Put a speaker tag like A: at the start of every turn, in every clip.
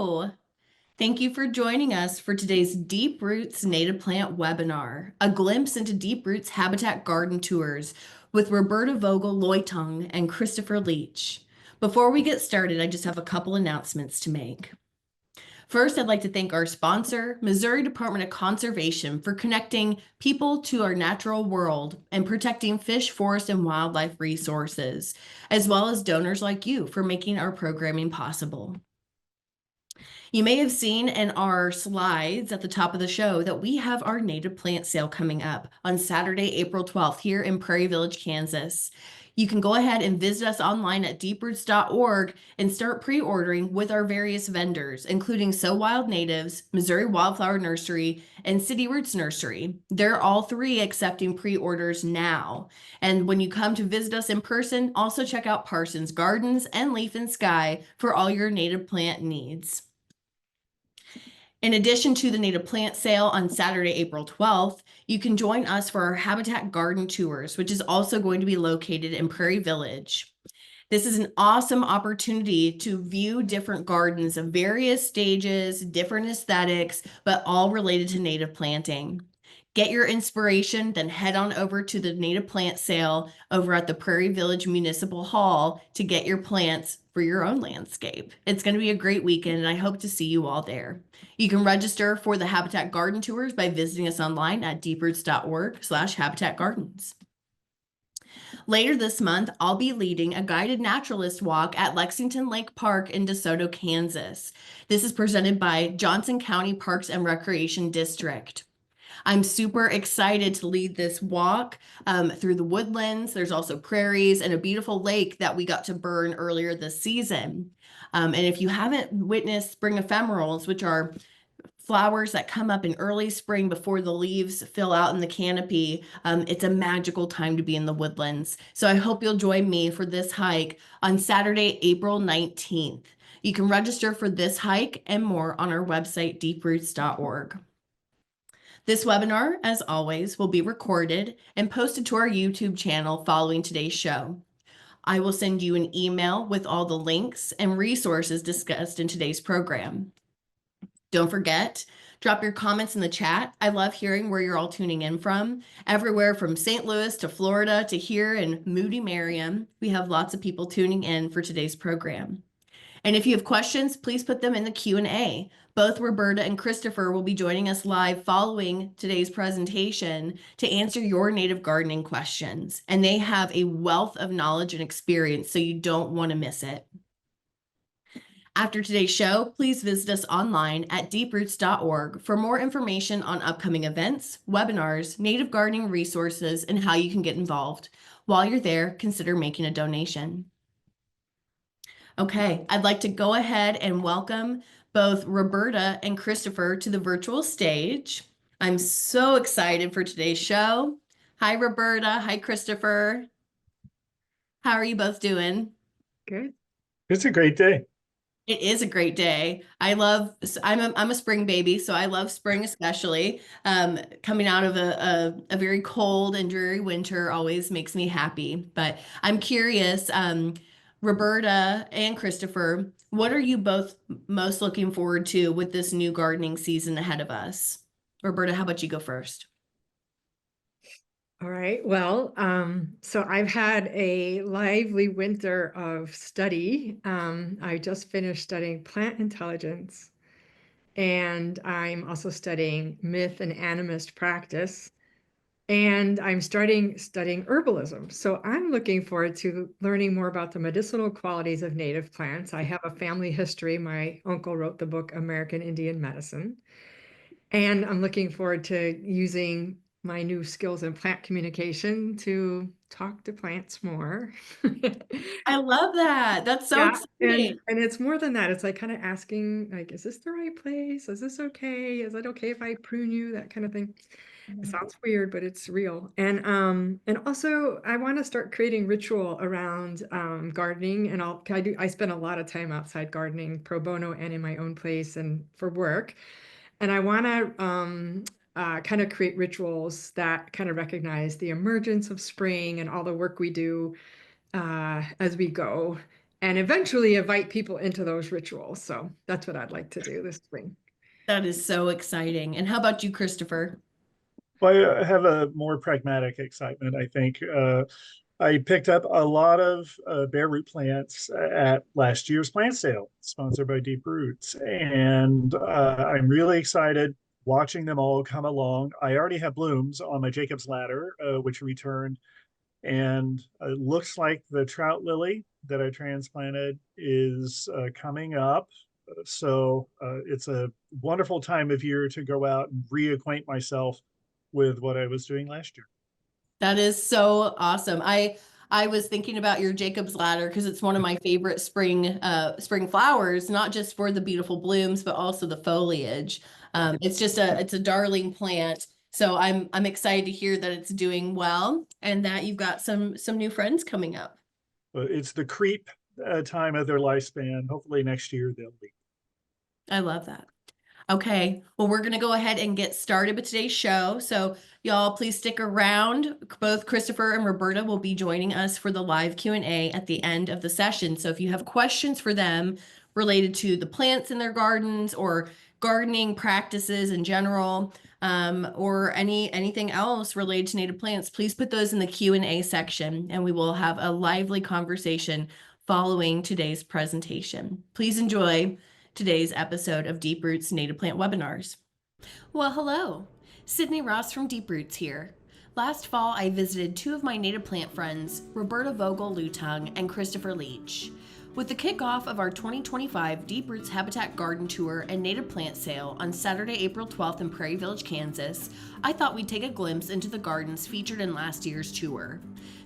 A: Hello. Thank you for joining us for today's Deep Roots Native Plant webinar, a glimpse into Deep Roots Habitat Garden Tours with Roberta Vogel-Leutung and Christopher Leitch. Before we get started, I just have a couple announcements to make. First, I'd like to thank our sponsor, Missouri Department of Conservation, for connecting people to our natural world and protecting fish, forest, and wildlife resources, as well as donors like you for making our programming possible. You may have seen in our slides at the top of the show that we have our native plant sale coming up on Saturday, April 12th here in Prairie Village, Kansas. You can go ahead and visit us online at deeproots.org and start pre-ordering with our various vendors, including So Wild Natives, Missouri Wildflower Nursery, and City Roots Nursery. They're all three accepting pre-orders now. And when you come to visit us in person, also check out Parsons Gardens and Leaf and Sky for all your native plant needs. In addition to the native plant sale on Saturday, April 12th, you can join us for our Habitat Garden Tours, which is also going to be located in Prairie Village. This is an awesome opportunity to view different gardens of various stages, different aesthetics, but all related to native planting. Get your inspiration, then head on over to the native plant sale over at the Prairie Village Municipal Hall to get your plants for your own landscape. It's going to be a great weekend, and I hope to see you all there. You can register for the Habitat Garden Tours by visiting us online at deeproots.org/habitatgardens. Later this month, I'll be leading a guided naturalist walk at Lexington Lake Park in DeSoto, Kansas. This is presented by Johnson County Parks and Recreation District. I'm super excited to lead this walk through the woodlands. There's also prairies and a beautiful lake that we got to burn earlier this season. And if you haven't witnessed spring ephemerals, which are flowers that come up in early spring before the leaves fill out in the canopy, it's a magical time to be in the woodlands. So I hope you'll join me for this hike on Saturday, April 19th. You can register for this hike and more on our website, deeproots.org. This webinar, as always, will be recorded and posted to our YouTube channel following today's show. I will send you an email with all the links and resources discussed in today's program. Don't forget, drop your comments in the chat. I love hearing where you're all tuning in from. Everywhere from St. Louis to Florida to here in Moody Merriam. We have lots of people tuning in for today's program. And if you have questions, please put them in the Q&A. Both Roberta and Christopher will be joining us live following today's presentation to answer your native gardening questions. And they have a wealth of knowledge and experience, so you don't want to miss it. After today's show, please visit us online at deeproots.org for more information on upcoming events, webinars, native gardening resources, and how you can get involved. While you're there, consider making a donation. Okay, I'd like to go ahead and welcome both Roberta and Christopher to the virtual stage. I'm so excited for today's show. Hi, Roberta. Hi, Christopher. How are you both doing?
B: Good.
C: It's a great day.
A: It is a great day. I'm a spring baby, so I love spring especially. Coming out of a very cold and dreary winter always makes me happy. But I'm curious, Roberta and Christopher, what are you both most looking forward to with this new gardening season ahead of us? Roberta, how about you go first?
B: All right. Well, so I've had a lively winter of study. I just finished studying plant intelligence, and I'm also studying myth and animist practice, and I'm studying herbalism. So I'm looking forward to learning more about the medicinal qualities of native plants. I have a family history. My uncle wrote the book American Indian Medicine, and I'm looking forward to using my new skills in plant communication to talk to plants more.
A: I love that. That's so
B: Yeah,
A: exciting.
B: and it's more than that. It's like kind of asking, like, is this the right place? Is this okay? Is it okay if I prune you? That kind of thing. It sounds weird, but it's real. And also I want to start creating ritual around gardening, and I spend a lot of time outside gardening pro bono and in my own place and for work. And I want to kind of create rituals that kind of recognize the emergence of spring and all the work we do as we go. and eventually invite people into those rituals. So that's what I'd like to do this spring.
A: That is so exciting. And how about you, Christopher?
C: Well, I have a more pragmatic excitement, I think. I picked up a lot of bare root plants at last year's plant sale, sponsored by Deep Roots. And I'm really excited watching them all come along. I already have blooms on my Jacob's ladder, which returned. And it looks like the trout lily that I transplanted is coming up. So it's a wonderful time of year to go out and reacquaint myself with what I was doing last year.
A: That is so awesome. I was thinking about your Jacob's ladder because it's one of my favorite spring flowers, not just for the beautiful blooms, but also the foliage. It's a darling plant. So I'm excited to hear that it's doing well and that you've got some new friends coming up.
C: It's the creep time of their lifespan. Hopefully next year they'll be.
A: I love that. Okay, well, we're going to go ahead and get started with today's show. So y'all, please stick around. Both Christopher and Roberta will be joining us for the live Q&A at the end of the session. So if you have questions for them related to the plants in their gardens or gardening practices in general, or anything else related to native plants, please put those in the Q&A section, and we will have a lively conversation following today's presentation. Please enjoy today's episode of Deep Roots Native Plant Webinars. Well, hello. Sydney Ross from Deep Roots here. Last fall, I visited two of my native plant friends, Roberta Vogel-Leutung and Christopher Leitch. With the kickoff of our 2025 Deep Roots Habitat Garden Tour and Native Plant Sale on Saturday, April 12th in Prairie Village, Kansas, I thought we'd take a glimpse into the gardens featured in last year's tour.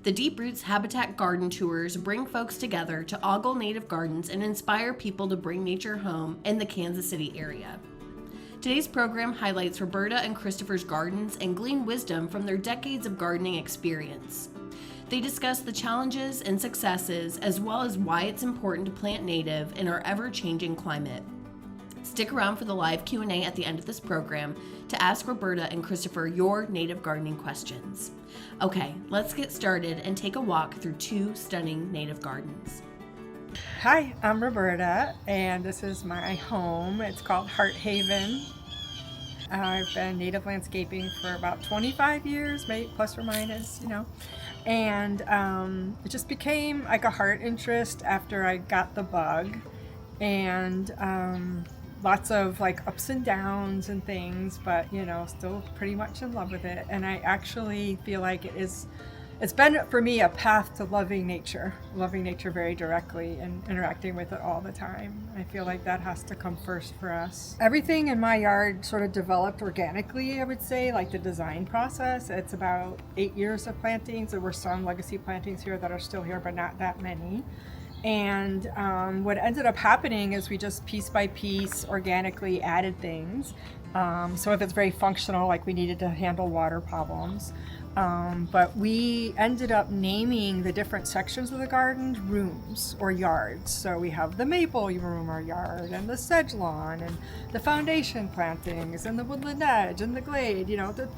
A: The Deep Roots Habitat Garden Tours bring folks together to ogle native gardens and inspire people to bring nature home in the Kansas City area. Today's program highlights Roberta and Christopher's gardens and glean wisdom from their decades of gardening experience. They discuss the challenges and successes, as well as why it's important to plant native in our ever-changing climate. Stick around for the live Q&A at the end of this program to ask Roberta and Christopher your native gardening questions. Okay, let's get started and take a walk through two stunning native gardens.
D: Hi, I'm Roberta, and this is my home. It's called Heart Haven. I've been native landscaping for about 25 years, maybe plus or minus, and it just became like a heart interest after I got the bug, and lots of like ups and downs and things, but still pretty much in love with it. And I actually feel like it's been for me a path to loving nature very directly and interacting with it all the time. I feel like that has to come first for us. Everything in my yard sort of developed organically, I would say, like the design process. It's about 8 years of plantings. There were some legacy plantings here that are still here, but not that many. And what ended up happening is we just piece by piece organically added things. So if it's very functional, like we needed to handle water problems. But we ended up naming the different sections of the garden rooms or yards. So we have the maple room or yard, and the sedge lawn, and the foundation plantings, and the woodland edge, and the glade.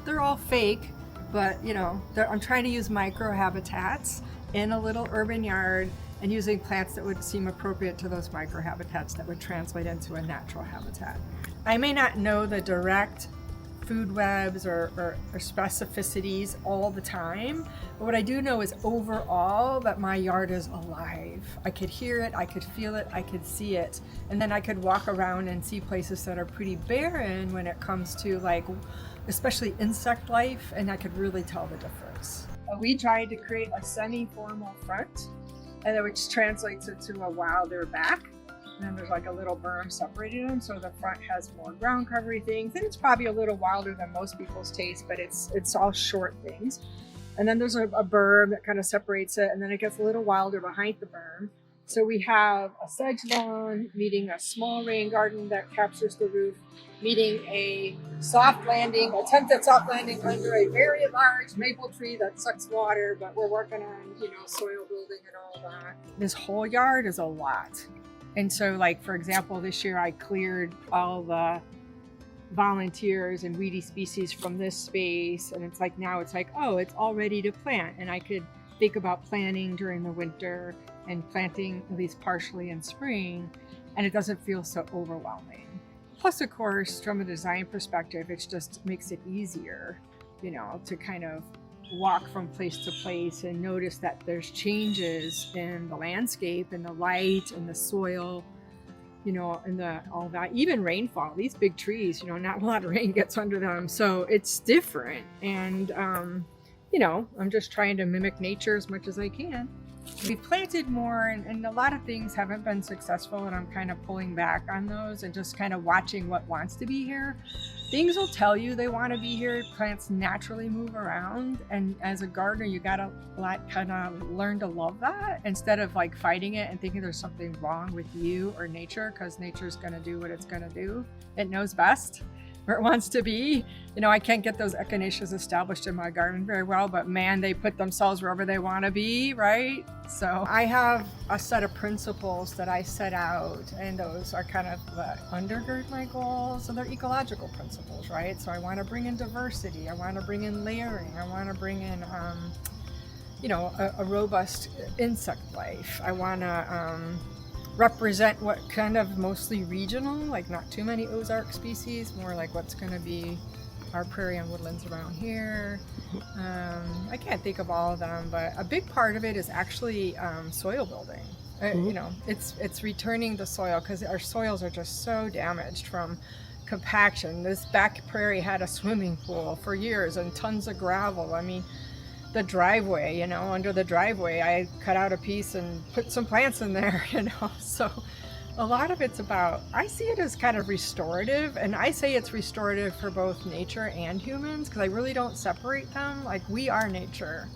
D: They're all fake, but I'm trying to use microhabitats in a little urban yard and using plants that would seem appropriate to those microhabitats that would translate into a natural habitat. I may not know the direct food webs or specificities all the time, but what I do know is overall that my yard is alive. I could hear it, I could feel it, I could see it, and then I could walk around and see places that are pretty barren when it comes to like especially insect life, and I could really tell the difference. We tried to create a semi-formal front, and which translates into a wilder back. And then there's like a little berm separating them, so the front has more ground covery things, and it's probably a little wilder than most people's taste, but it's all short things. And then there's a berm that kind of separates it, and then it gets a little wilder behind the berm. So we have a sedge lawn meeting a small rain garden that captures the roof, meeting a attempted soft landing under a very large maple tree that sucks water, but we're working on soil building and all that. This whole yard is a lot. And so, like, for example, this year I cleared all the volunteers and weedy species from this space. And it's like, now it's like, oh, it's all ready to plant. And think about planting during the winter and planting at least partially in spring, and it doesn't feel so overwhelming. Plus, of course, from a design perspective, it just makes it easier, you know, to kind of walk from place to place and notice that there's changes in the landscape and the light and the soil, you know, and all that, even rainfall. These big trees, you know, not a lot of rain gets under them, so it's different. And you know, I'm just trying to mimic nature as much as I can. We've planted more, and a lot of things haven't been successful, and I'm kind of pulling back on those and just kind of watching what wants to be here. Things will tell you they want to be here. Plants naturally move around, and as a gardener, you gotta kind of learn to love that instead of like fighting it and thinking there's something wrong with you or nature, because nature's gonna do what it's gonna do. It knows best where it wants to be. You know, I can't get those echinaceas established in my garden very well, but man, they put themselves wherever they want to be, right? So I have a set of principles that I set out, and those are kind of undergird my goals, and they're ecological principles, right? So I want to bring in diversity, I want to bring in layering, I want to bring in you know, a robust insect life. I want to represent what kind of mostly regional, like not too many Ozark species, more like what's going to be our prairie and woodlands around here. I can't think of all of them, but a big part of it is actually soil building. You know, it's returning the soil, because our soils are just so damaged from compaction. This back prairie had a swimming pool for years and tons of gravel. I mean, the driveway, you know, under the driveway, I cut out a piece and put some plants in there, you know. So a lot of it's about, I see it as kind of restorative, and I say it's restorative for both nature and humans, because I really don't separate them. Like, we are nature.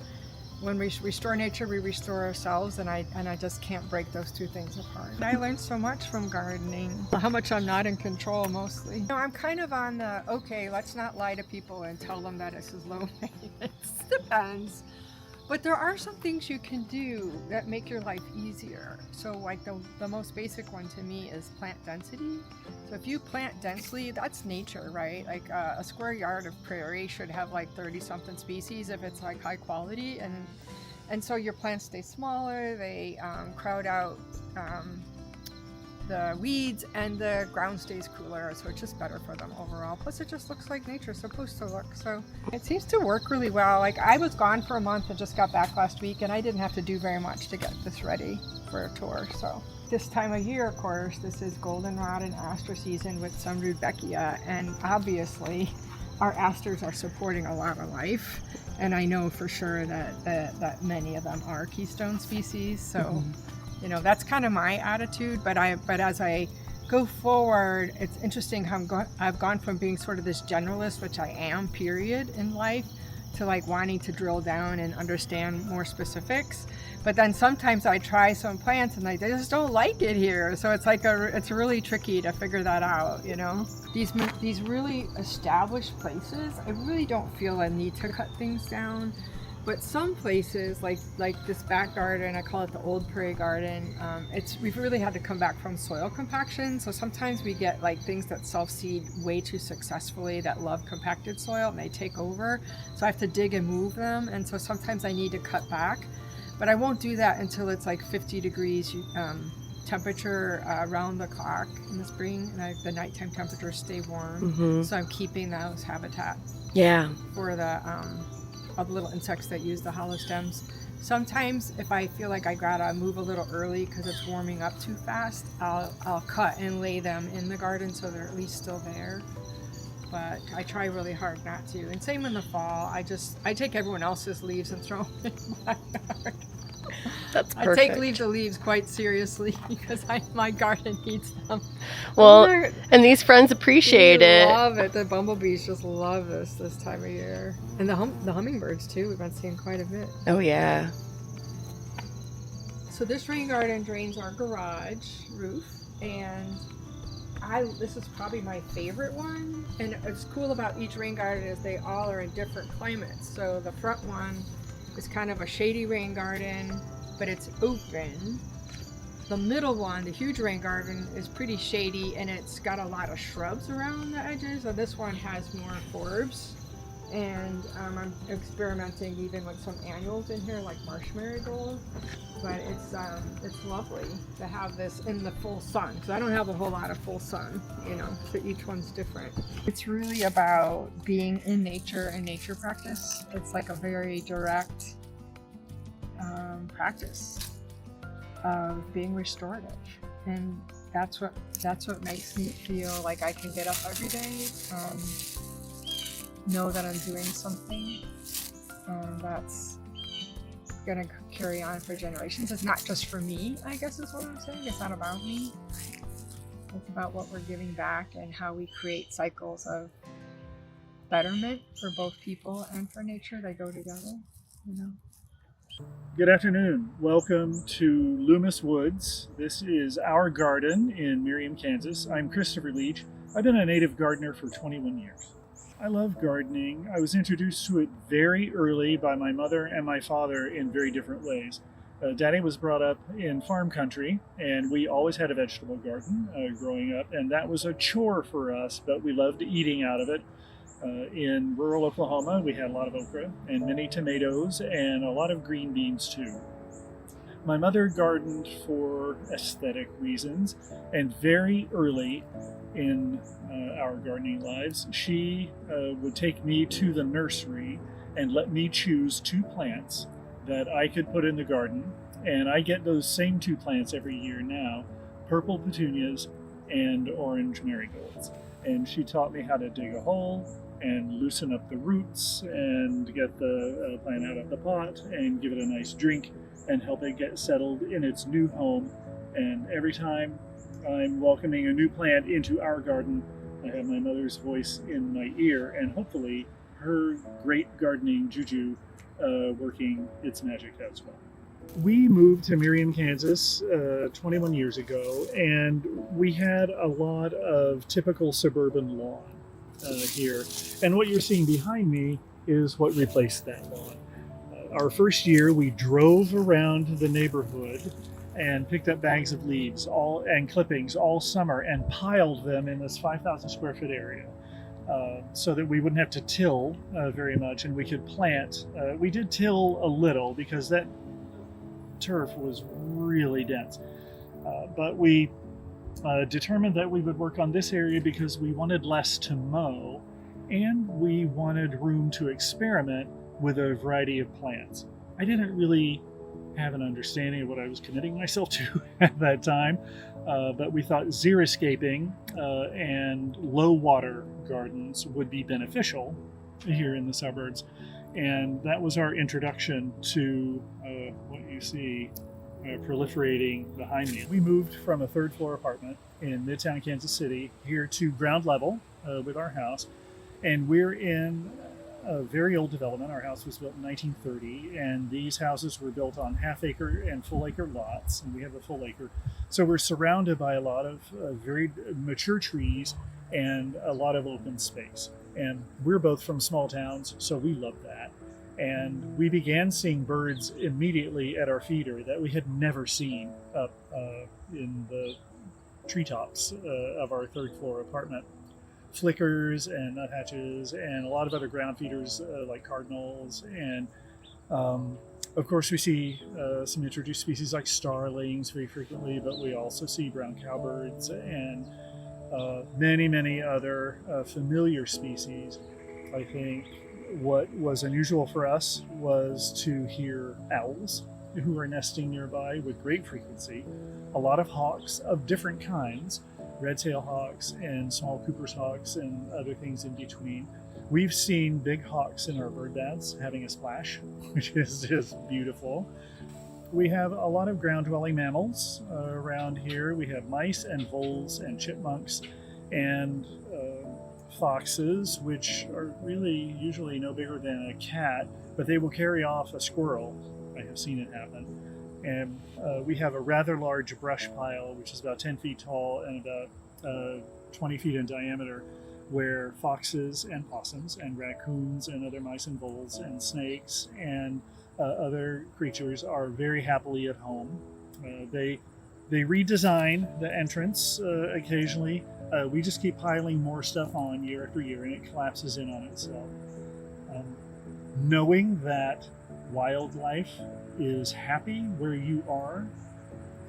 D: When we restore nature, we restore ourselves, and I just can't break those two things apart. I learned so much from gardening, how much I'm not in control mostly. You know, I'm kind of on the, okay, let's not lie to people and tell them that this is low maintenance. Depends. But there are some things you can do that make your life easier. So like the most basic one to me is plant density. So if you plant densely, that's nature, right? Like a square yard of prairie should have like 30 something species if it's like high quality. And so your plants stay smaller, they crowd out the weeds, and the ground stays cooler, so it's just better for them overall. Plus it just looks like nature's supposed to look. So it seems to work really well. Like, I was gone for a month and just got back last week, and I didn't have to do very much to get this ready for a tour. So this time of year, of course, this is goldenrod and aster season with some rudbeckia, and obviously our asters are supporting a lot of life, and I know for sure that many of them are keystone species. So you know, that's kind of my attitude, but as I go forward, it's interesting how I've gone from being sort of this generalist, which I am, period, in life, to like wanting to drill down and understand more specifics. But then sometimes I try some plants and they just don't like it here. So it's like it's really tricky to figure that out, you know? These really established places, I really don't feel a need to cut things down. But some places, like this back garden, I call it the old prairie garden, we've really had to come back from soil compaction. So sometimes we get like things that self-seed way too successfully that love compacted soil, and they take over. So I have to dig and move them, and so sometimes I need to cut back. But I won't do that until it's like 50 degrees temperature around the clock in the spring, and the nighttime temperatures stay warm. So I'm keeping those habitat for all the little insects that use the hollow stems. Sometimes if I feel like I gotta move a little early because it's warming up too fast, I'll cut and lay them in the garden so they're at least still there. But I try really hard not to. And same in the fall, I take everyone else's leaves and throw them in my yard.
E: That's perfect.
D: I take the leaves quite seriously because my garden needs them.
E: Well, and these friends appreciate it.
D: Love it. The bumblebees just love this time of year. And the hummingbirds too, we've been seeing quite a bit.
E: Oh yeah.
D: So this rain garden drains our garage roof, and this is probably my favorite one. And what's cool about each rain garden is they all are in different climates. So the front one is kind of a shady rain garden, but it's open. The middle one, the huge rain garden, is pretty shady, and it's got a lot of shrubs around the edges. So this one has more forbs And I'm experimenting even with some annuals in here, like marsh marigold. But it's lovely to have this in the full sun, because I don't have a whole lot of full sun, so each one's different. It's really about being in nature and nature practice. It's like a very direct practice of being restorative, and that's what makes me feel like I can get up every day, know that I'm doing something, and that's gonna carry on for generations. It's not just for me, I guess is what I'm saying. It's not about me. It's about what we're giving back and how we create cycles of betterment for both people and for nature. They go together,
C: Good afternoon. Welcome to Loomis Woods. This is our garden in Merriam, Kansas. I'm Christopher Leitch. I've been a native gardener for 21 years. I love gardening. I was introduced to it very early by my mother and my father in very different ways. Daddy was brought up in farm country, and we always had a vegetable garden growing up, and that was a chore for us, but we loved eating out of it. In rural Oklahoma, we had a lot of okra and many tomatoes and a lot of green beans too. My mother gardened for aesthetic reasons, and very early in our gardening lives, she would take me to the nursery and let me choose 2 plants that I could put in the garden. And I get those same 2 plants every year now, purple petunias and orange marigolds. And she taught me how to dig a hole and loosen up the roots and get the plant out of the pot and give it a nice drink and help it get settled in its new home. And every time I'm welcoming a new plant into our garden, I have my mother's voice in my ear, and hopefully her great gardening juju working its magic as well. We moved to Merriam, Kansas 21 years ago, and we had a lot of typical suburban lawn here. And what you're seeing behind me is what replaced that lawn. Our first year, we drove around the neighborhood and picked up bags of leaves and clippings all summer and piled them in this 5,000 square foot area so that we wouldn't have to till very much, and we could plant. We did till a little because that turf was really dense, but we determined that we would work on this area because we wanted less to mow and we wanted room to experiment with a variety of plants. I didn't really have an understanding of what I was committing myself to at that time, but we thought xeriscaping and low water gardens would be beneficial here in the suburbs. And that was our introduction to what you see proliferating behind me. We moved from a 3rd floor apartment in Midtown Kansas City here to ground level with our house. And we're in a very old development. Our house was built in 1930, and these houses were built on half-acre and full-acre lots, and we have a full acre. So we're surrounded by a lot of very mature trees and a lot of open space. And we're both from small towns, so we love that. And we began seeing birds immediately at our feeder that we had never seen up in the treetops of our 3rd floor apartment. Flickers and nuthatches and a lot of other ground feeders like cardinals. And of course we see some introduced species like starlings very frequently, but we also see brown cowbirds and many other familiar species. I think what was unusual for us was to hear owls who are nesting nearby with great frequency, a lot of hawks of different kinds, red-tailed hawks and small Cooper's hawks and other things in between. We've seen big hawks in our bird baths having a splash, which is just beautiful. We have a lot of ground-dwelling mammals around here. We have mice and voles and chipmunks and foxes, which are really usually no bigger than a cat, but they will carry off a squirrel. I have seen it happen. And we have a rather large brush pile, which is about 10 feet tall and about 20 feet in diameter, where foxes and possums and raccoons and other mice and voles and snakes and other creatures are very happily at home. They redesign the entrance occasionally. We just keep piling more stuff on year after year, and it collapses in on itself. knowing that wildlife is happy where you are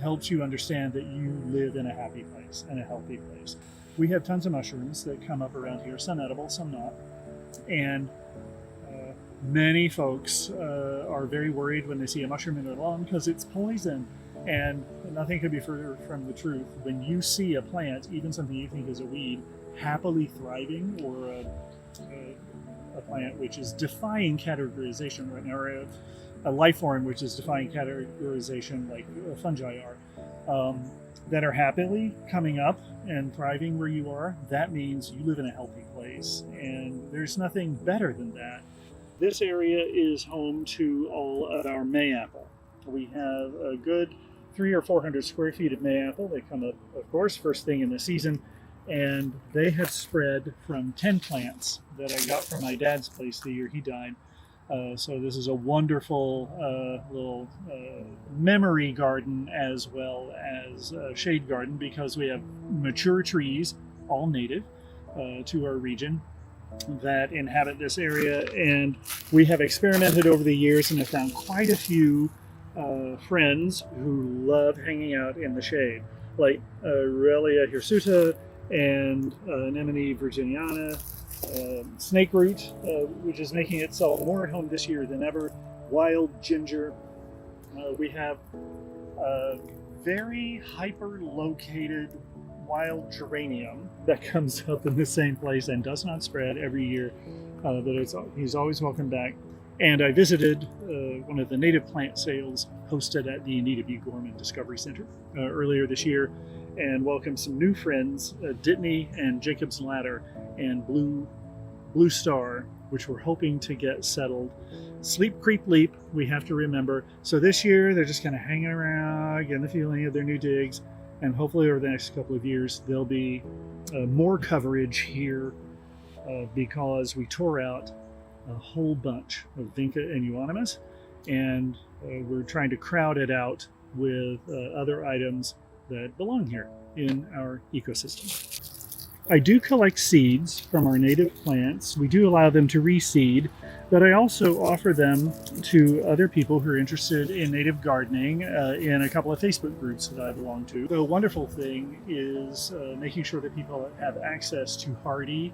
C: helps you understand that you live in a happy place and a healthy place. We have tons of mushrooms that come up around here, some edible, some not. And many folks are very worried when they see a mushroom in their lawn because it's poison. And nothing could be further from the truth. When you see a plant, even something you think is a weed, happily thriving, or a plant which is defying categorization right now, or a life form which is defying categorization like fungi are, that are happily coming up and thriving where you are, that means you live in a healthy place. And there's nothing better than that. This area is home to all of our mayapple. We have a good 300 or 400 square feet of mayapple. They come up, of course, first thing in the season, and they have spread from 10 plants that I got from my dad's place the year he died. So this is a wonderful little memory garden as well as a shade garden, because we have mature trees, all native to our region, that inhabit this area. And we have experimented over the years and have found quite a few friends who love hanging out in the shade, like Aurelia hirsuta and Anemone virginiana, snakeroot, which is making itself more at home this year than ever, wild ginger. We have a very hyper-located wild geranium that comes up in the same place and does not spread every year, but he's always welcome back. And I visited one of the native plant sales hosted at the Anita B. Gorman Discovery Center earlier this year, and welcomed some new friends, Dittany and Jacob's Ladder and Blue Star, which we're hoping to get settled. Sleep, creep, leap, we have to remember. So this year they're just kind of hanging around, getting the feeling of their new digs, and hopefully over the next couple of years there'll be more coverage here because we tore out a whole bunch of Vinca and Euonymus, and we're trying to crowd it out with other items that belong here in our ecosystem. I do collect seeds from our native plants. We do allow them to reseed, but I also offer them to other people who are interested in native gardening in a couple of Facebook groups that I belong to. The wonderful thing is making sure that people have access to hardy,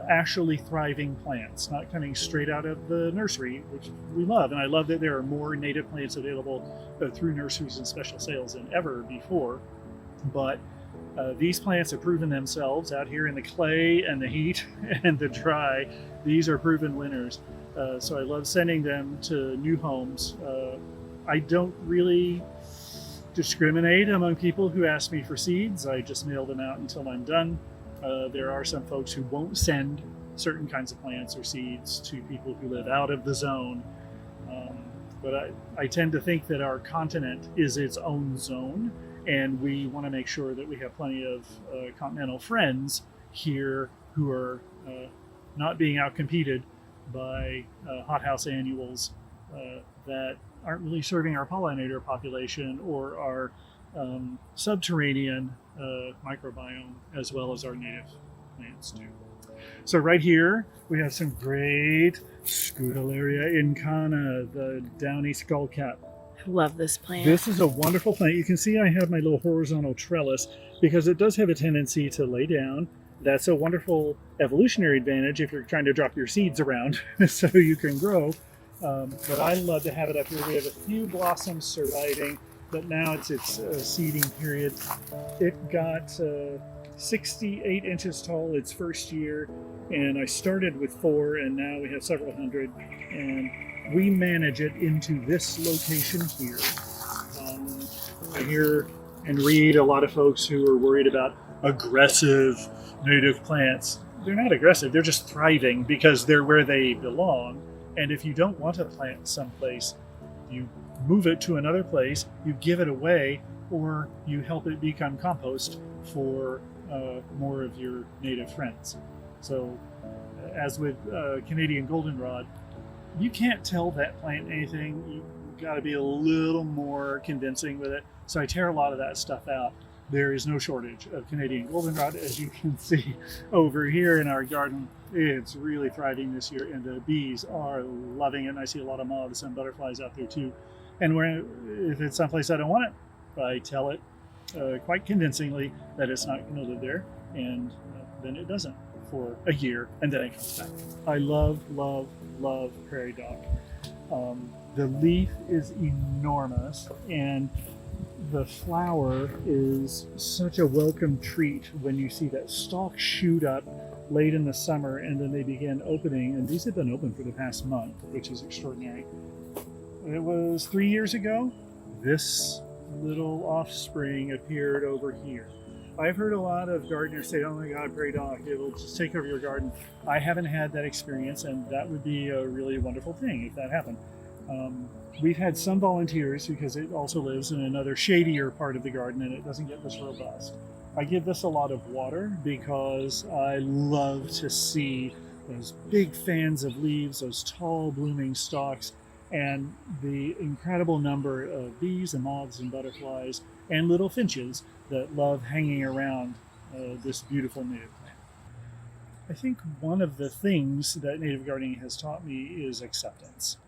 C: actually thriving plants, not coming straight out of the nursery, which we love. And I love that there are more native plants available through nurseries and special sales than ever before. But these plants have proven themselves out here in the clay and the heat and the dry. These are proven winners. So I love sending them to new homes. I don't really discriminate among people who ask me for seeds. I just mail them out until I'm done. There are some folks who won't send certain kinds of plants or seeds to people who live out of the zone. But I tend to think that our continent is its own zone, and we want to make sure that we have plenty of continental friends here who are not being outcompeted by hothouse annuals that aren't really serving our pollinator population or our subterranean microbiome, as well as our native plants too. So right here we have some great Scutellaria incana, the downy skullcap.
E: I love this plant.
C: This is a wonderful plant. You can see I have my little horizontal trellis because it does have a tendency to lay down. That's a wonderful evolutionary advantage if you're trying to drop your seeds around so you can grow. But I love to have it up here. We have a few blossoms surviving, but now it's its seeding period. It got 68 inches tall its first year, and I started with 4, and now we have several hundred, and we manage it into this location here. I hear and read a lot of folks who are worried about aggressive native plants. They're not aggressive, they're just thriving because they're where they belong. And if you don't want a plant someplace, you move it to another place, you give it away, or you help it become compost for more of your native friends. So as with Canadian goldenrod, you can't tell that plant anything. You've got to be a little more convincing with it. So I tear a lot of that stuff out. there is no shortage of Canadian goldenrod, as you can see over here in our garden. It's really thriving this year, and the bees are loving it. And I see a lot of moths and butterflies out there too. And if it's someplace I don't want it, I tell it quite convincingly that it's not going to live there, and then it doesn't for a year, and then it comes back. I love, love, love prairie dock. The leaf is enormous, and the flower is such a welcome treat when you see that stalk shoot up late in the summer, and then they begin opening, and these have been open for the past month, which is extraordinary. It was 3 years ago, this little offspring appeared over here. I've heard a lot of gardeners say, oh my God, prairie dock, it'll just take over your garden. I haven't had that experience, and that would be a really wonderful thing if that happened. We've had some volunteers because it also lives in another shadier part of the garden and it doesn't get this robust. I give this a lot of water because I love to see those big fans of leaves, those tall blooming stalks, and the incredible number of bees and moths and butterflies and little finches that love hanging around this beautiful native plant. I think one of the things that native gardening has taught me is acceptance,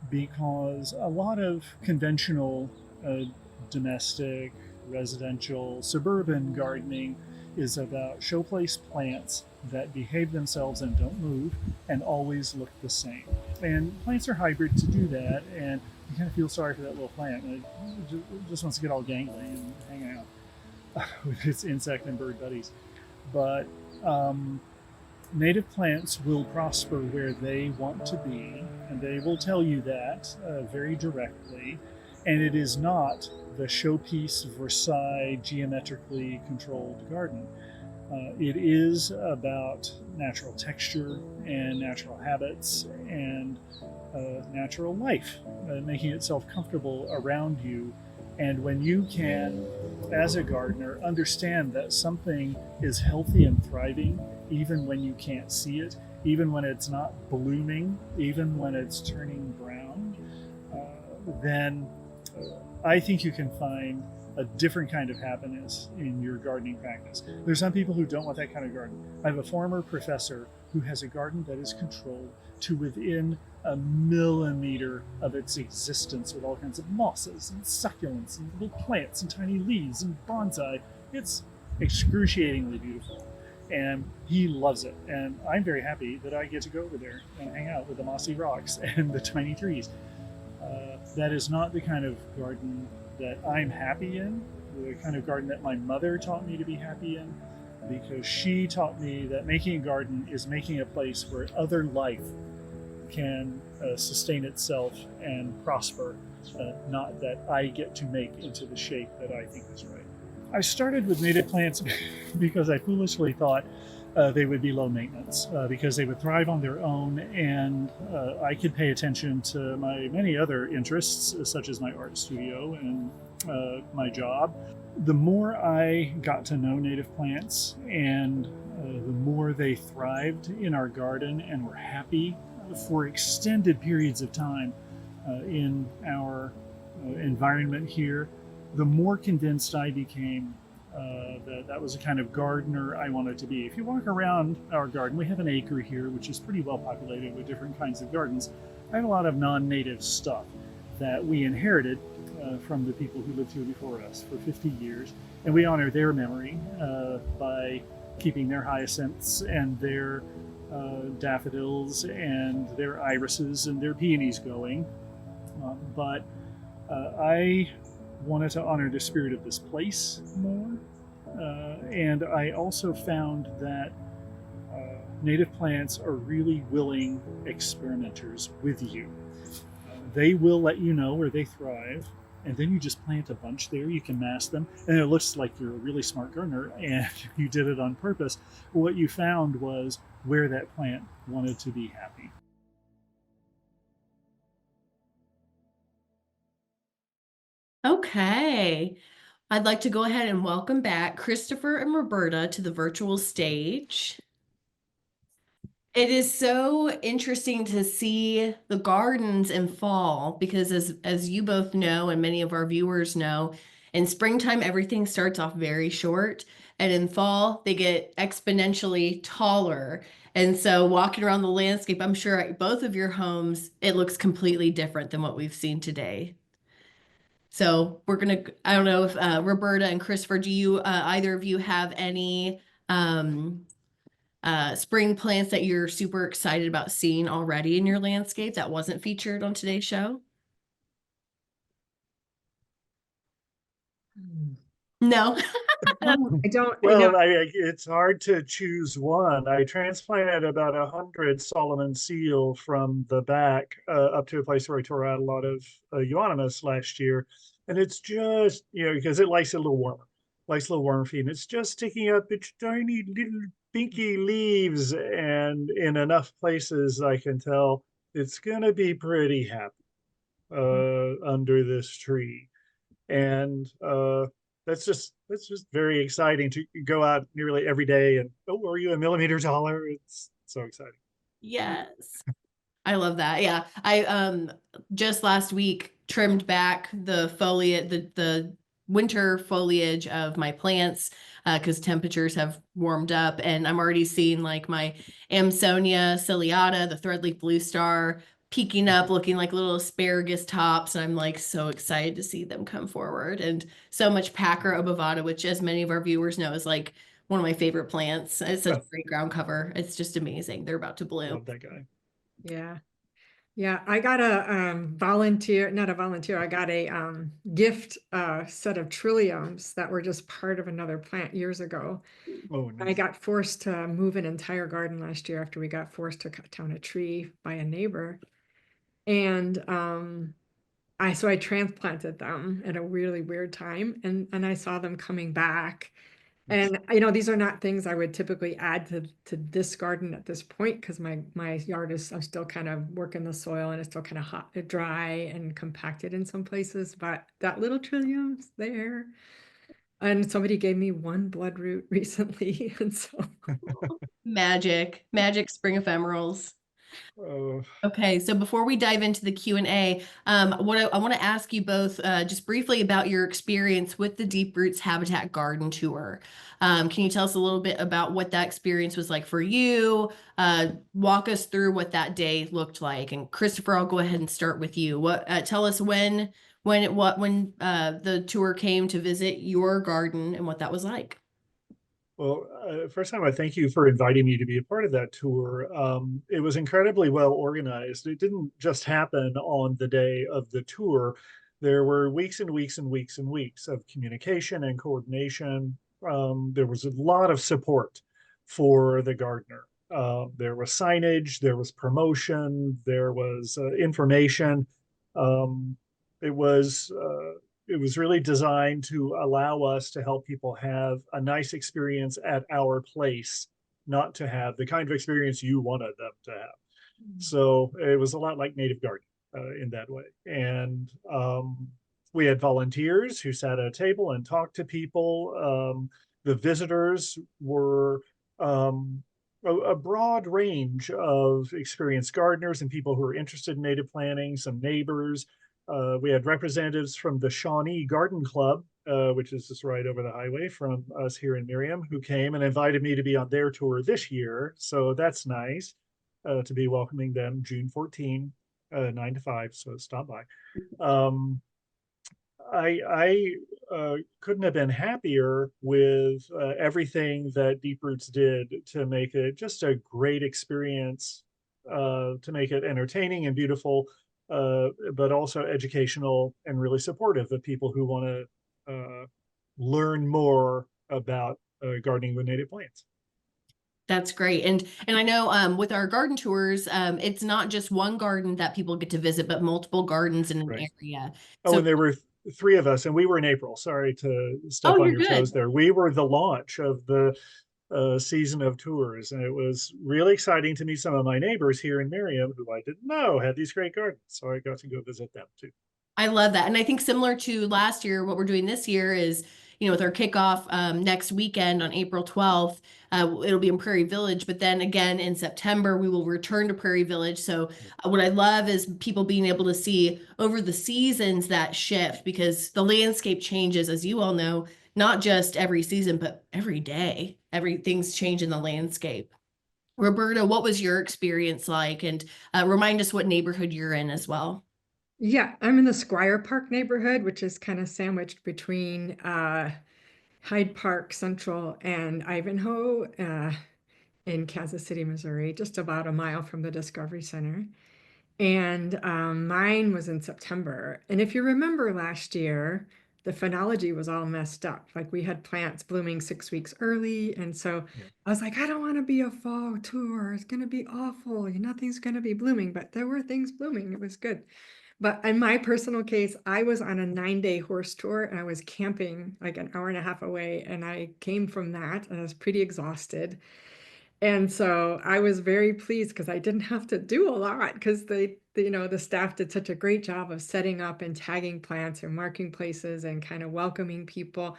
C: because a lot of conventional domestic, residential, suburban gardening is about showplace plants that behave themselves and don't move and always look the same. And plants are hybrid to do that, and you kind of feel sorry for that little plant. It just wants to get all gangly and hang out with its insect and bird buddies. But native plants will prosper where they want to be, and they will tell you that very directly. And it is not the showpiece Versailles geometrically controlled garden. It is about natural texture and natural habits and natural life, making itself comfortable around you. And when you can, as a gardener, understand that something is healthy and thriving, even when you can't see it, even when it's not blooming, even when it's turning brown, then I think you can find a different kind of happiness in your gardening practice. There's some people who don't want that kind of garden. I have a former professor who has a garden that is controlled to within a millimeter of its existence, with all kinds of mosses and succulents and little plants and tiny leaves and bonsai. It's excruciatingly beautiful, and he loves it. And I'm very happy that I get to go over there and hang out with the mossy rocks and the tiny trees. That is not the kind of garden that I'm happy in, the kind of garden that my mother taught me to be happy in, because she taught me that making a garden is making a place where other life can sustain itself and prosper, not that I get to make into the shape that I think is right. I started with native plants because I foolishly thought they would be low maintenance, because they would thrive on their own, and I could pay attention to my many other interests, such as my art studio and my job. The more I got to know native plants, and the more they thrived in our garden and were happy for extended periods of time in our environment here, the more convinced I became that was the kind of gardener I wanted to be. If you walk around our garden, we have an acre here, which is pretty well populated with different kinds of gardens. I have a lot of non-native stuff that we inherited from the people who lived here before us for 50 years. And we honor their memory by keeping their hyacinths and their daffodils and their irises and their peonies going. But I wanted to honor the spirit of this place more. And I also found that native plants are really willing experimenters with you. They will let you know where they thrive, and then you just plant a bunch there. You can mass them, and it looks like you're a really smart gardener and you did it on purpose. What you found was where that plant wanted to be happy.
A: Okay. I'd like to go ahead and welcome back Christopher and Roberta to the virtual stage. It is so interesting to see the gardens in fall because as you both know, and many of our viewers know, In springtime, everything starts off very short, and in fall, they get exponentially taller. And so, walking around the landscape, I'm sure at both of your homes, it looks completely different than what we've seen today. So, I don't know if Roberta and Christopher, do you, either of you have any um, spring plants that you're super excited about seeing already in your landscape that wasn't featured on today's show? No.
B: I don't,
C: Well, it's hard to choose one. I transplanted about 100 Solomon seal from the back up to a place where I tore out a lot of euonymus last year. And it's just, because it likes a little warmer, likes a little warmer feed. And it's just sticking up its tiny little pinky leaves. And in enough places, I can tell it's going to be pretty happy under this tree. And that's just very exciting to go out nearly every day and, oh, are you a millimeter taller? It's so exciting.
A: Yes. I love that. Yeah. I just last week trimmed back the foliage, the winter foliage of my plants because temperatures have warmed up, and I'm already seeing like my Amsonia ciliata, the threadleaf blue star, peeking up, looking like little asparagus tops. And I'm like so excited to see them come forward. And so much Packer obovata, which, as many of our viewers know, is like one of my favorite plants. It's such a great ground cover. It's just amazing. They're about to bloom.
C: Love that guy.
B: yeah. Yeah, I got a volunteer, not a volunteer, I got a gift set of trilliums that were just part of another plant years ago.
C: Oh,
B: I
C: nice.
B: got forced to move an entire garden last year after we got forced to cut down a tree by a neighbor. And so I transplanted them at a really weird time, and I saw them coming back. And these are not things I would typically add to this garden at this point, because my yard I'm still kind of working the soil, and it's still kind of hot, dry and compacted in some places. But that little trillium's there. And somebody gave me one bloodroot recently. And so
A: Magic spring ephemerals.
C: Oh,
A: Okay, so before we dive into the Q&A, I want to ask you both just briefly about your experience with the Deep Roots Habitat Garden Tour. Can you tell us a little bit about what that experience was like for you? Walk us through what that day looked like. And Christopher, I'll go ahead and start with you. Tell us when the tour came to visit your garden and what that was like.
C: well, first time, I thank you for inviting me to be a part of that tour. It was incredibly well organized. It didn't just happen on the day of the tour. There were weeks and weeks and weeks and weeks of communication and coordination. There was a lot of support for the gardener. There was signage, there was promotion, there was information. Um, it was it was really designed to allow us to help people have a nice experience at our place, not to have the kind of experience you wanted them to have. So it was a lot like Native Garden in that way. And we had volunteers who sat at a table and talked to people. The visitors were a broad range of experienced gardeners and people who are interested in native planting, some neighbors. We had representatives from the Shawnee Garden Club, which is just right over the highway from us here in Miriam, who came and invited me to be on their tour this year. So that's nice to be welcoming them June 14, 9 to 5. So stop by. I couldn't have been happier with everything that Deep Roots did to make it just a great experience, to make it entertaining and beautiful, but also educational and really supportive of people who want to learn more about gardening with native plants.
A: That's great. And I know with our garden tours, it's not just one garden that people get to visit, but multiple gardens in an
C: Right.
A: area.
C: Oh,
A: So,
C: and there were three of us, and we were in April. Sorry to step
A: oh,
C: on
A: you're
C: your toes
A: good.
C: there. We were the launch of the season of tours, and it was really exciting to meet some of my neighbors here in Miriam who I didn't know had these great gardens. So I got to go visit them too.
A: I love that. And I think similar to last year, what we're doing this year is, with our kickoff next weekend on April 12th, it'll be in Prairie Village. But then again in September, we will return to Prairie Village. So what I love is people being able to see over the seasons that shift, because the landscape changes, as you all know, not just every season, but every day. Everything's changing the landscape. Roberta, what was your experience like? And remind us what neighborhood you're in as well.
B: Yeah, I'm in the Squire Park neighborhood, which is kind of sandwiched between Hyde Park Central and Ivanhoe in Kansas City, Missouri, just about a mile from the Discovery Center. And mine was in September. And if you remember last year, the phenology was all messed up. Like we had plants blooming 6 weeks early. And so I was like, I don't want to be a fall tour. It's going to be awful. Nothing's going to be blooming. But there were things blooming. It was good. But in my personal case, I was on a 9-day horse tour and I was camping like an hour and a half away. And I came from that and I was pretty exhausted. And so I was very pleased because I didn't have to do a lot because the staff did such a great job of setting up and tagging plants and marking places and kind of welcoming people.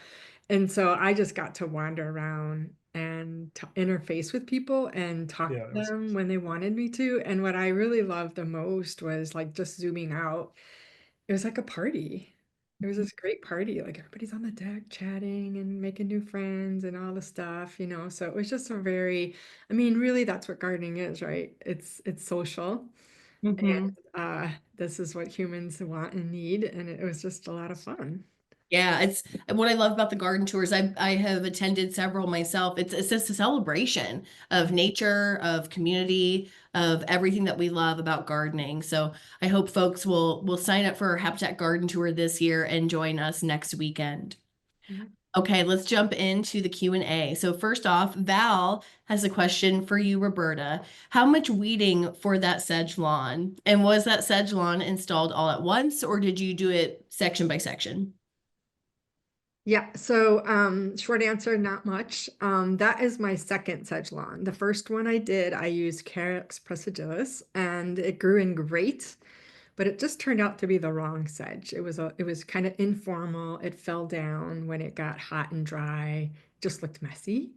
B: And so I just got to wander around and interface with people and talk
C: Yeah,
B: to them when they wanted me to. And what I really loved the most was like just zooming out. It was like a party. It was this great party. Like everybody's on the deck chatting and making new friends and all the stuff. So it was just I mean, really that's what gardening is, right? It's social. And this is what humans want and need. And it was just a lot of fun.
A: Yeah, it's what I love about the garden tours. I have attended several myself. It's just a celebration of nature, of community, of everything that we love about gardening. So I hope folks will sign up for our Habitat Garden Tour this year and join us next weekend.
B: Yeah.
A: Okay, let's jump into the Q&A. So first off, Val has a question for you, Roberta. How much weeding for that sedge lawn? And was that sedge lawn installed all at once, or did you do it section by section?
B: Yeah, so short answer, not much. That is my second sedge lawn. The first one I did, I used Carex presidilis and it grew in great, but it just turned out to be the wrong sedge. It was kind of informal. It fell down when it got hot and dry, just looked messy.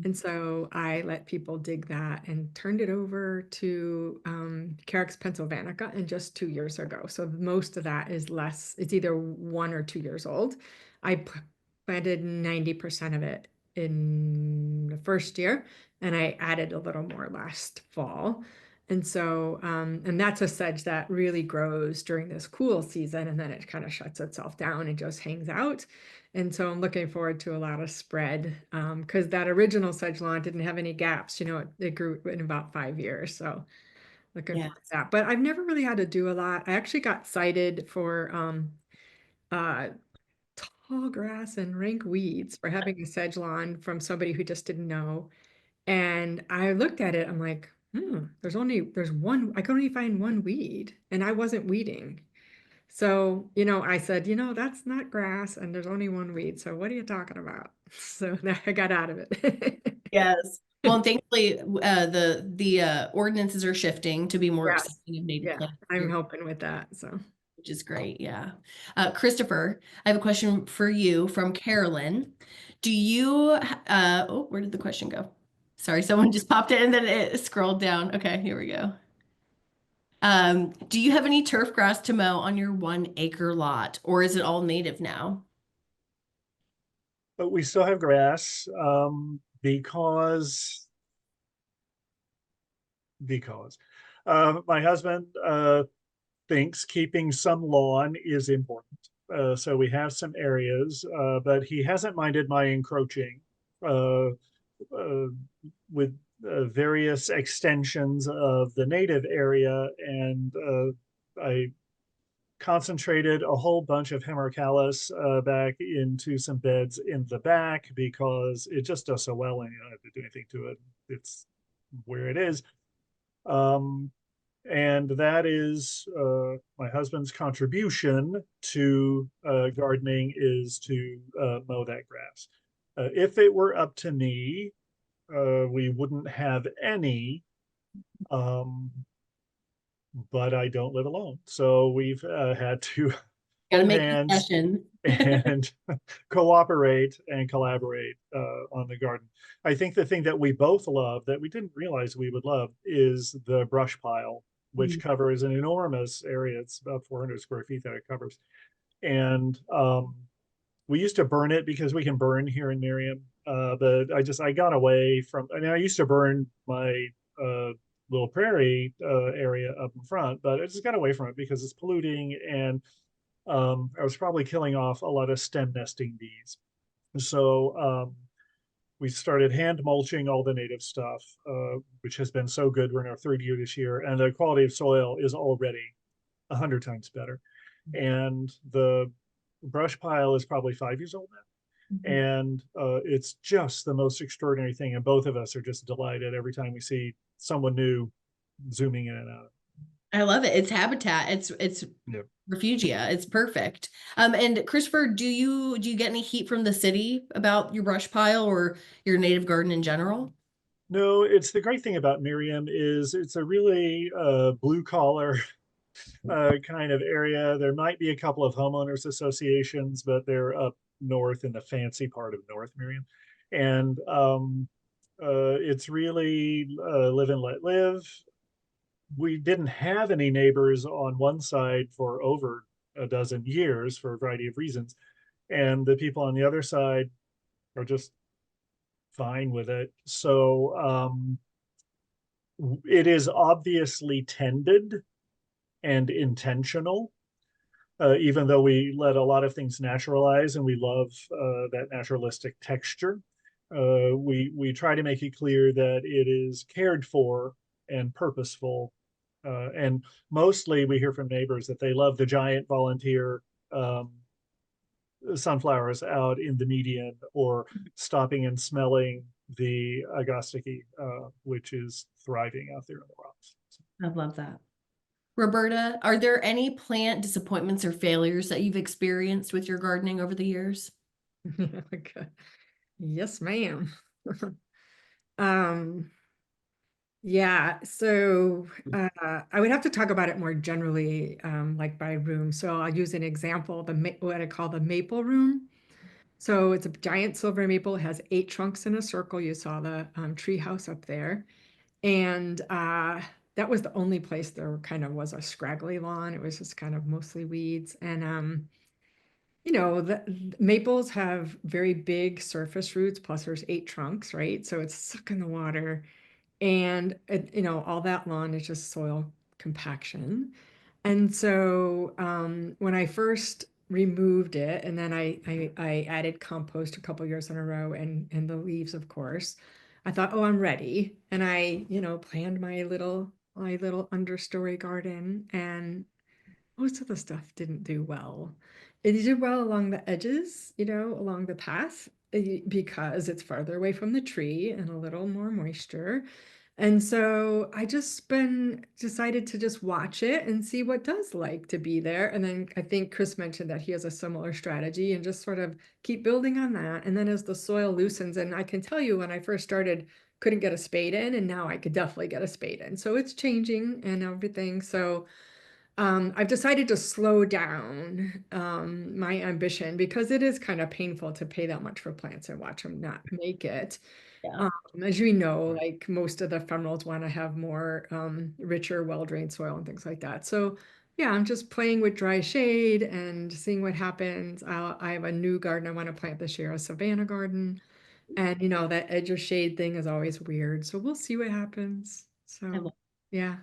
B: And so I let people dig that and turned it over to Carex pennsylvanica and just 2 years ago. So most of that is less, it's either 1 or 2 years old. I planted 90% of it in the first year and I added a little more last fall. And so, and that's a sedge that really grows during this cool season and then it kind of shuts itself down and just hangs out. And so I'm looking forward to a lot of spread because that original sedge lawn didn't have any gaps. It grew in about 5 years. So looking
A: Yeah.
B: forward to that. But I've never really had to do a lot. I actually got cited for uh, tall grass and rank weeds for having a sedge lawn from somebody who just didn't know. And I looked at it, I'm like, there's one, I could only find one weed and I wasn't weeding. So, I said, that's not grass and there's only one weed. So what are you talking about? So now I got out of it.
A: Yes. Well, and thankfully, the ordinances are shifting to be more
B: Yes.
A: accepting of native
B: Yeah,
A: plants,
B: I'm helping with that. So
A: which is great. Yeah. Christopher, I have a question for you from Carolyn. Do you, oh, where did the question go? Sorry, someone just popped it and then it scrolled down. Okay, here we go. Do you have any turf grass to mow on your 1 acre lot, or is it all native now?
C: but we still have grass because my husband thinks keeping some lawn is important. So we have some areas, but he hasn't minded my encroaching uh, with various extensions of the native area. And I concentrated a whole bunch of hemerocallis back into some beds in the back because it just does so well and you don't have to do anything to it. It's where it is. And that is my husband's contribution to gardening is to mow that grass. If it were up to me, we wouldn't have any, but I don't live alone. So we've had to
A: Gotta
C: hold
A: make
C: hands
A: concessions.
C: and cooperate and collaborate on the garden. I think the thing that we both love that we didn't realize we would love is the brush pile, which
A: Mm.
C: covers an enormous area. It's about 400 square feet that it covers. And we used to burn it because we can burn here in Miriam. But I got away from, I mean, I used to burn my little prairie area up in front, but I just got away from it because it's polluting, and I was probably killing off a lot of stem nesting bees. So we started hand mulching all the native stuff, which has been so good. We're in our third year this year, and the quality of soil is already 100 times better. And the brush pile is probably 5 years old now.
A: Mhm.
C: And it's just the most extraordinary thing. And both of us are just delighted every time we see someone new zooming in and out.
A: I love it. It's habitat. It's
C: Yep.
A: refugia. It's perfect. And Christopher, do you get any heat from the city about your brush pile or your native garden in general?
C: No, it's the great thing about Miriam is it's a really blue collar kind of area. There might be a couple of homeowners associations, but they're up north in the fancy part of North Miriam. And it's really live and let live. We didn't have any neighbors on one side for over a dozen years for a variety of reasons. And the people on the other side are just fine with it. So it is obviously tended and intentional, even though we let a lot of things naturalize and we love that naturalistic texture. We try to make it clear that it is cared for and purposeful. And mostly we hear from neighbors that they love the giant volunteer um, sunflowers out in the median, or stopping and smelling the agostiki, which is thriving out there in the rocks.
A: I love that. Roberta, are there any plant disappointments or failures that you've experienced with your gardening over the years?
B: Okay. Yes, ma'am. Um, yeah, so I would have to talk about it more generally, like by room. So I'll use an example, what I call the maple room. So it's a giant silver maple, it has 8 trunks in a circle. You saw the tree house up there. And that was the only place there kind of was a scraggly lawn. It was just kind of mostly weeds. And the maples have very big surface roots, plus there's 8 trunks, right? So it's sucking the water. And all that lawn is just soil compaction. And so when I first removed it, and then I added compost a couple years in a row, and the leaves, of course, I thought, oh, I'm ready. And I, planned my little understory garden, and most of the stuff didn't do well. It did well along the edges, along the path, because it's farther away from the tree and a little more moisture. And so I just been decided to just watch it and see what does like to be there. And then I think Chris mentioned that he has a similar strategy, and just sort of keep building on that. And then as the soil loosens, and I can tell you when I first started, couldn't get a spade in, and now I could definitely get a spade in. So it's changing and everything. So I've decided to slow down my ambition, because it is kind of painful to pay that much for plants and watch them not make it.
A: Yeah.
B: As you know, like most of the ephemerals want to have more richer, well-drained soil and things like that. So yeah, I'm just playing with dry shade and seeing what happens. I have a new garden I want to plant this year, a savanna garden. And that edge of shade thing is always weird. So we'll see what happens.
A: I
B: So
A: love
B: yeah.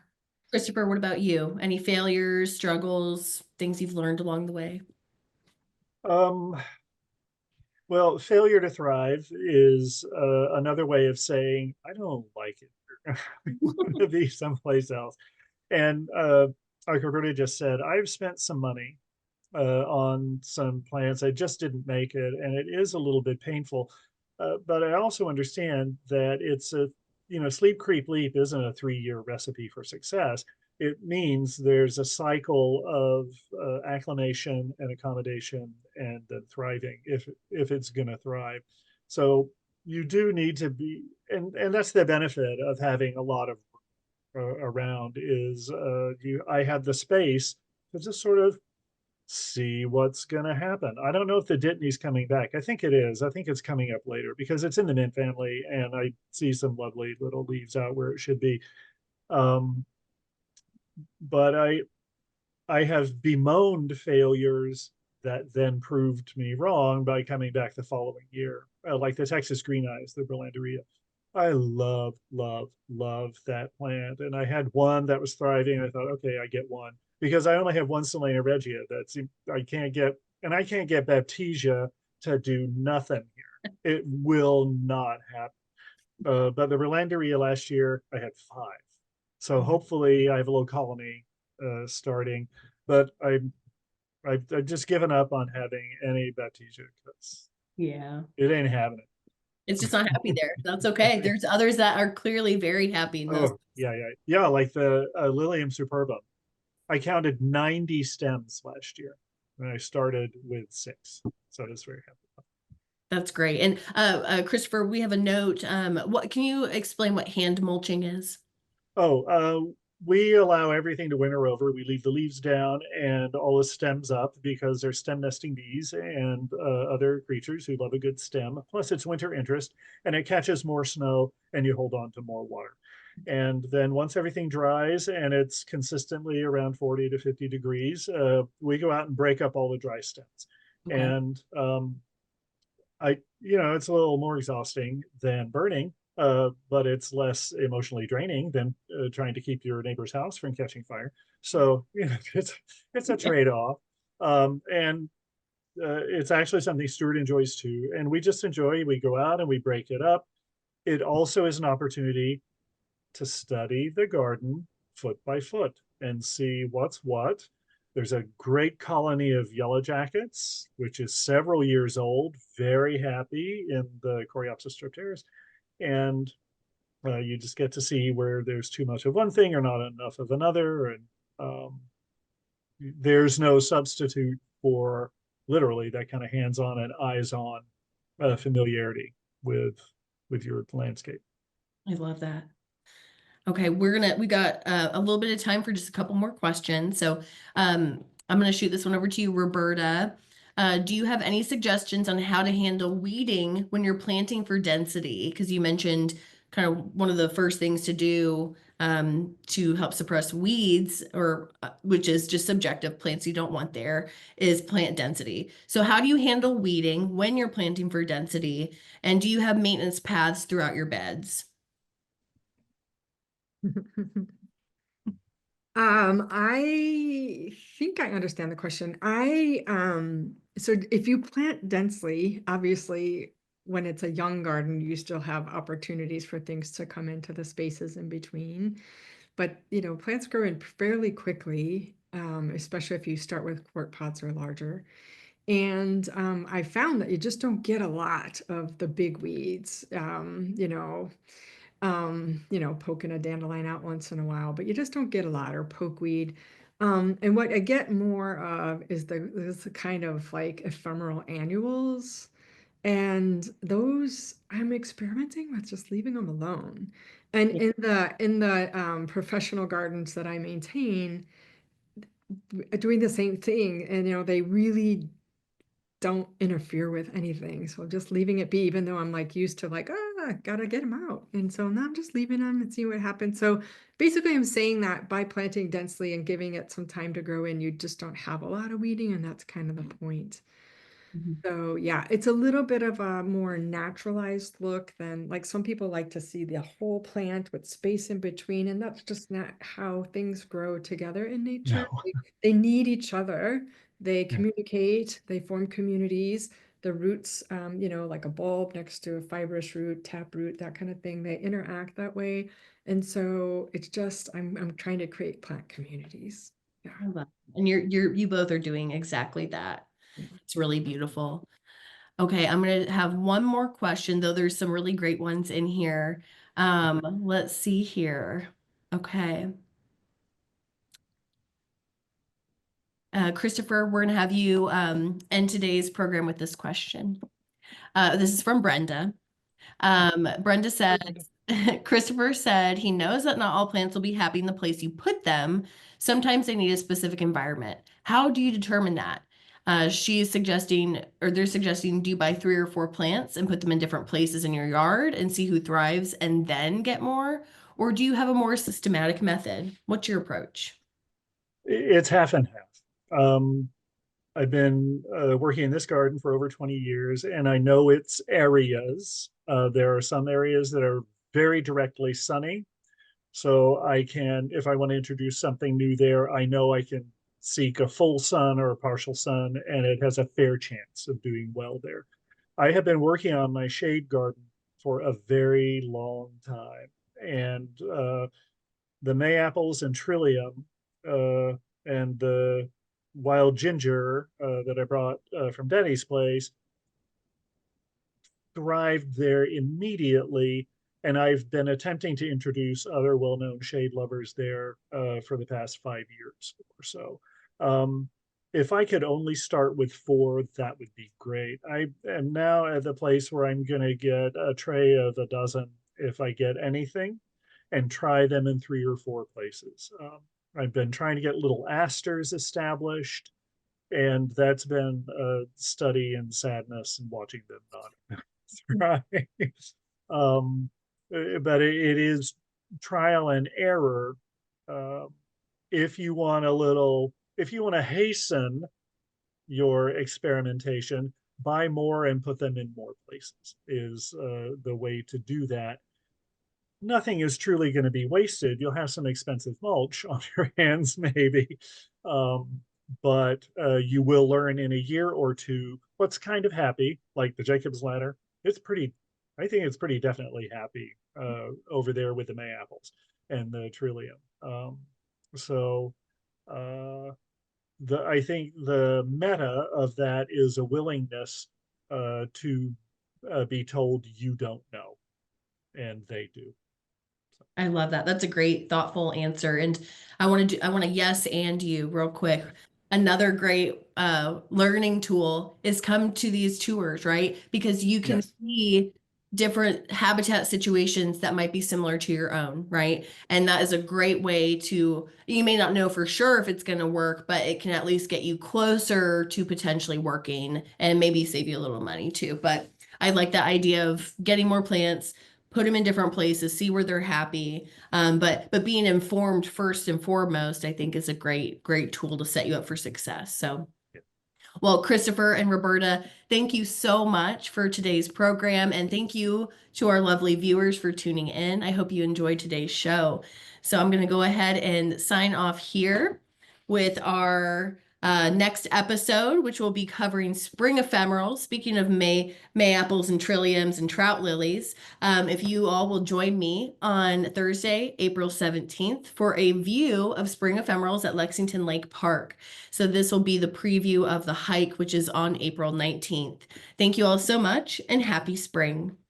A: Christopher, what about you? Any failures, struggles, things you've learned along the way?
C: Um, well, failure to thrive is another way of saying, I don't like it. I want to be someplace else. And like Roberta just said, I've spent some money on some plants. I just didn't make it, and it is a little bit painful. But I also understand that it's sleep, creep, leap isn't a 3-year recipe for success. It means there's a cycle of acclimation and accommodation and then thriving if it's going to thrive. So you do need to be, and that's the benefit of having a lot of around is I had the space to just sort of see what's going to happen. I don't know if the Dittany's coming back. I think it is. I think it's coming up later because it's in the mint family, and I see some lovely little leaves out where it should be. Um, but I have bemoaned failures that then proved me wrong by coming back the following year, like the Texas Green Eyes, the Berlanderia. I love, love, love that plant. And I had one that was thriving. I thought, okay, I get one because I only have one Selena regia. That's I can't get, and I can't get Baptisia to do nothing here. It will not happen. But the Berlanderia last year, I had 5. So hopefully I have a little colony starting. But I've just given up on having any Baptisia because
A: Yeah.
C: it ain't happening.
A: It's just not happy there. That's okay. There's others that are clearly very happy in those.
C: Oh, yeah, like the Lilium superbum. I counted 90 stems last year, and I started with 6, so I was very happy.
A: That's great. And Christopher, we have a note. What can you explain what hand mulching is?
C: We allow everything to winter over. We leave the leaves down and all the stems up because they're stem nesting bees and other creatures who love a good stem. Plus, it's winter interest, and it catches more snow, and you hold on to more water. And then once everything dries and it's consistently around 40 to 50 degrees, we go out and break up all the dry stems.
A: Okay.
C: And it's a little more exhausting than burning, but it's less emotionally draining than trying to keep your neighbor's house from catching fire. So it's a trade-off, and it's actually something Stuart enjoys too. And we just enjoy. We go out and we break it up. It also is an opportunity to study the garden foot by foot and see what's what. There's a great colony of yellow jackets, which is several years old, very happy in the Coreopsis strepteris. And you just get to see where there's too much of one thing or not enough of another. And there's no substitute for literally that kind of hands-on and eyes-on familiarity with your landscape.
A: I love that. Okay, we got a little bit of time for just a couple more questions. So I'm gonna shoot this one over to you, Roberta. Do you have any suggestions on how to handle weeding when you're planting for density? Because you mentioned kind of one of the first things to do to help suppress weeds, or which is just subjective, plants you don't want there, is plant density. So how do you handle weeding when you're planting for density? And do you have maintenance paths throughout your beds?
B: I think I understand the question. So if you plant densely, obviously, when it's a young garden, you still have opportunities for things to come into the spaces in between. But, plants grow in fairly quickly, especially if you start with quart pots or larger. And I found that you just don't get a lot of the big weeds, poking a dandelion out once in a while, but you just don't get a lot, or pokeweed. And what I get more of is the kind of like ephemeral annuals. And those I'm experimenting with just leaving them alone. And in the professional gardens that I maintain, doing the same thing, and they really don't interfere with anything. So just leaving it be, even though I'm like used to like, gotta get them out. And so now I'm just leaving them and seeing what happens. So basically I'm saying that by planting densely and giving it some time to grow in, you just don't have a lot of weeding, and that's kind of the point. So yeah, it's a little bit of a more naturalized look than, like, some people like to see the whole plant with space in between, and that's just not how things grow together in nature.
C: No.
B: They need each other. They communicate, they form communities. The roots, like a bulb next to a fibrous root, taproot, that kind of thing, they interact that way. And so it's just, I'm trying to create plant communities. Yeah.
A: I love it. And you both are doing exactly that. It's really beautiful. Okay, I'm gonna have one more question, though there's some really great ones in here. Let's see here. Okay. Christopher, we're gonna have you end today's program with this question. This is from Brenda. Brenda says, Christopher said he knows that not all plants will be happy in the place you put them. Sometimes they need a specific environment. How do you determine that? She is suggesting, or they're suggesting, do you buy 3 or 4 plants and put them in different places in your yard and see who thrives and then get more? Or do you have a more systematic method? What's your approach?
C: It's half and half. I've been working in this garden for over 20 years, and I know its areas. There are some areas that are very directly sunny. So I can, if I want to introduce something new there, I know I can seek a full sun or a partial sun, and it has a fair chance of doing well there. I have been working on my shade garden for a very long time, and the Mayaples and Trillium and the wild ginger that I brought from Denny's place thrived there immediately. And I've been attempting to introduce other well-known shade lovers there for the past 5 years or so. If I could only start with 4, that would be great. I am now at the place where I'm going to get a tray of a dozen if I get anything, and try them in 3 or 4 places. I've been trying to get little asters established, and that's been a study in sadness and watching them not thrive. um, but it is trial and error. Uh, if you want to hasten your experimentation, buy more and put them in more places is the way to do that. Nothing is truly going to be wasted. You'll have some expensive mulch on your hands, maybe. But you will learn in a year or two what's kind of happy, like the Jacob's ladder. I think it's pretty definitely happy over there with the Mayaples and the Trillium. So I think the meta of that is a willingness to be told you don't know, and they do.
A: I love that. That's a great, thoughtful answer. And I want to yes and you real quick. Another great learning tool is come to these tours, right? Because you can
C: Yes.
A: see different habitat situations that might be similar to your own, right? And that is a great way to, you may not know for sure if it's going to work, but it can at least get you closer to potentially working and maybe save you a little money too. But I like the idea of getting more plants, put them in different places, see where they're happy. But being informed first and foremost, I think is a great tool to set you up for success. So, well, Christopher and Roberta, thank you so much for today's program. And thank you to our lovely viewers for tuning in. I hope you enjoyed today's show. So I'm going to go ahead and sign off here with our next episode, which will be covering spring ephemerals. Speaking of Mayaples and Trilliums and trout lilies, if you all will join me on Thursday, April 17th, for a view of spring ephemerals at Lexington Lake Park. So this will be the preview of the hike, which is on April 19th. Thank you all so much, and happy spring.